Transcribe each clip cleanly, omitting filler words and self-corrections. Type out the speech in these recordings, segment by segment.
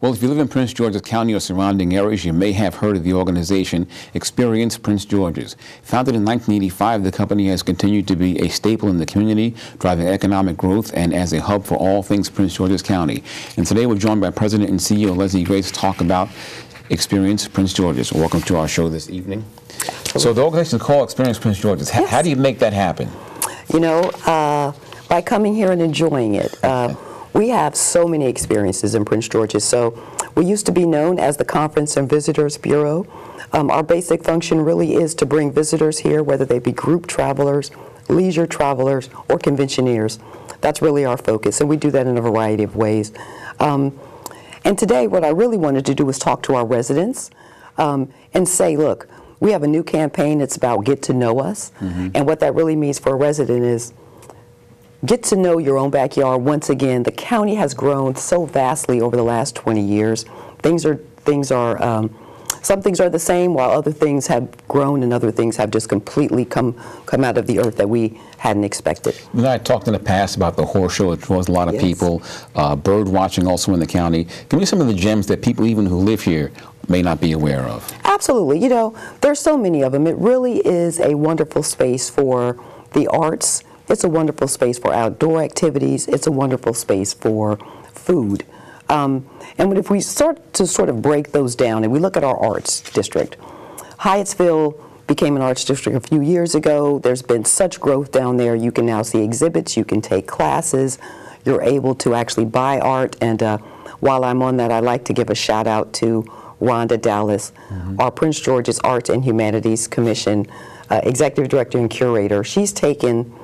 Well, if you live in Prince George's County or surrounding areas, you may have heard of the organization Experience Prince George's. Founded in 1985, the company has continued to be a staple in the community, driving economic growth and as a hub for all things Prince George's County. And today we're joined by President and CEO Leslie Grace to talk about Experience Prince George's. Welcome to our show this evening. So the organization is called Experience Prince George's. Yes. How do you make that happen? You know, by coming here and enjoying it. We have so many experiences in Prince George's. So we used to be known as the Conference and Visitors Bureau. Our basic function really is to bring visitors here, whether they be group travelers, leisure travelers, or conventioneers. That's really our focus, and we do that in a variety of ways. And today, what I really wanted to do was talk to our residents and say, look, we have a new campaign. It's about get to know us. And what that really means for a resident is get to know your own backyard. Once again, the county has grown so vastly over the last 20 years. Some things are the same, while other things have grown and other things have just completely come out of the earth that we hadn't expected. You and I talked in the past about the horse show. It draws a lot of people. Bird watching also in the county. Give me some of the gems that people even who live here may not be aware of. Absolutely. You know, there's so many of them. It really is a wonderful space for the arts. It's a wonderful space for outdoor activities. It's a wonderful space for food. And if we start to sort of break those down and we look at our arts district, Hyattsville became an arts district a few years ago. There's been such growth down there. You can now see exhibits, you can take classes, you're able to actually buy art. And while I'm on that, I'd like to give a shout out to Rhonda Dallas, our Prince George's Arts and Humanities Commission Executive Director and Curator. She's taken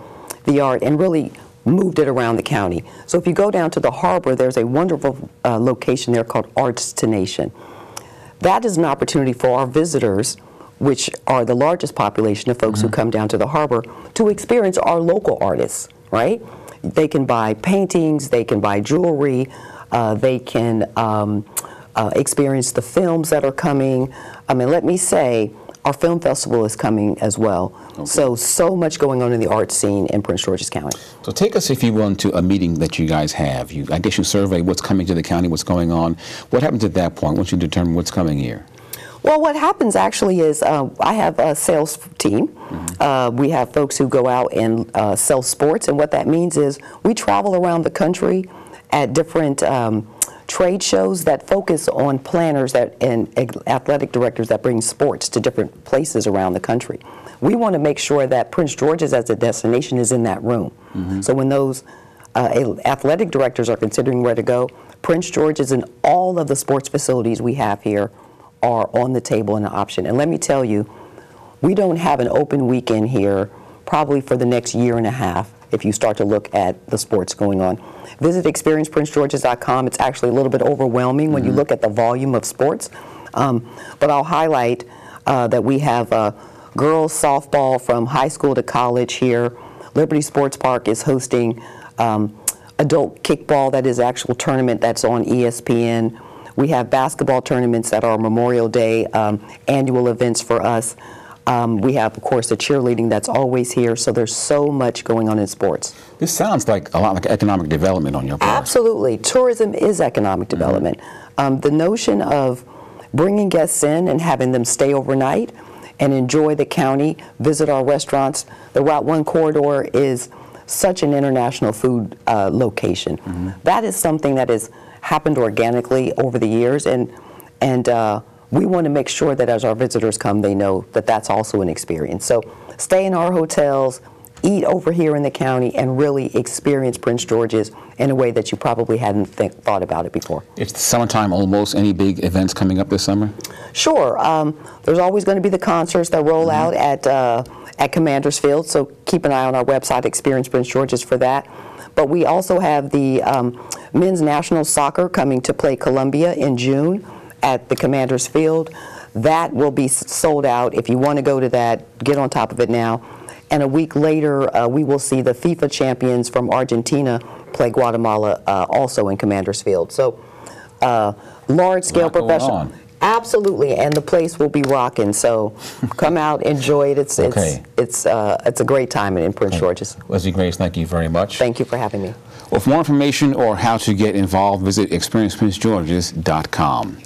the art and really moved it around the county. So if you go down to the harbor, there's a wonderful location there called Arts to Nation. That is an opportunity for our visitors, which are the largest population of folks who come down to the harbor, to experience our local artists, right? They can buy paintings, they can buy jewelry, they can experience the films that are coming. I mean, let me say, our film festival is coming as well. Okay. So much going on in the art scene in Prince George's County. So take us, if you will, to a meeting that you guys have. I guess you survey what's coming to the county, what's going on. What happens at that point once you determine what's coming here? Well, what happens actually is I have a sales team. We have folks who go out and sell sports, and what that means is we travel around the country at different trade shows that focus on planners and athletic directors that bring sports to different places around the country. We want to make sure that Prince George's as a destination is in that room. So when those athletic directors are considering where to go, Prince George's and all of the sports facilities we have here are on the table and an option. And let me tell you, we don't have an open weekend here probably for the next year and a half if you start to look at the sports going on. Visit experienceprincegeorges.com. It's actually a little bit overwhelming when you look at the volume of sports. But I'll highlight that we have girls softball from high school to college here. Liberty Sports Park is hosting adult kickball, that is actual tournament that's on ESPN. We have basketball tournaments that are Memorial Day annual events for us. We have, of course, the cheerleading that's always here, so there's so much going on in sports. This sounds like a lot like economic development on your part. Absolutely. Tourism is economic development. The notion of bringing guests in and having them stay overnight and enjoy the county, visit our restaurants. The Route 1 corridor is such an international food location. That is something that has happened organically over the years, and we want to make sure that as our visitors come, they know that that's also an experience. So stay in our hotels, eat over here in the county, and really experience Prince George's in a way that you probably hadn't thought about it before. It's the summertime almost. Any big events coming up this summer? Sure. There's always going to be the concerts that roll out at Commander's Field, so keep an eye on our website, Experience Prince George's, for that. But we also have the men's national soccer coming to play Columbia in June at the Commander's Field. That will be sold out. If you want to go to that, get on top of it now. And a week later, we will see the FIFA champions from Argentina play Guatemala also in Commander's Field. So large-scale professional. Absolutely, and the place will be rocking. So come out, enjoy it. It's a great time in Prince George's. Leslie Grace, thank you very much. Thank you for having me. Well, for more information or how to get involved, visit experienceprincegeorges.com.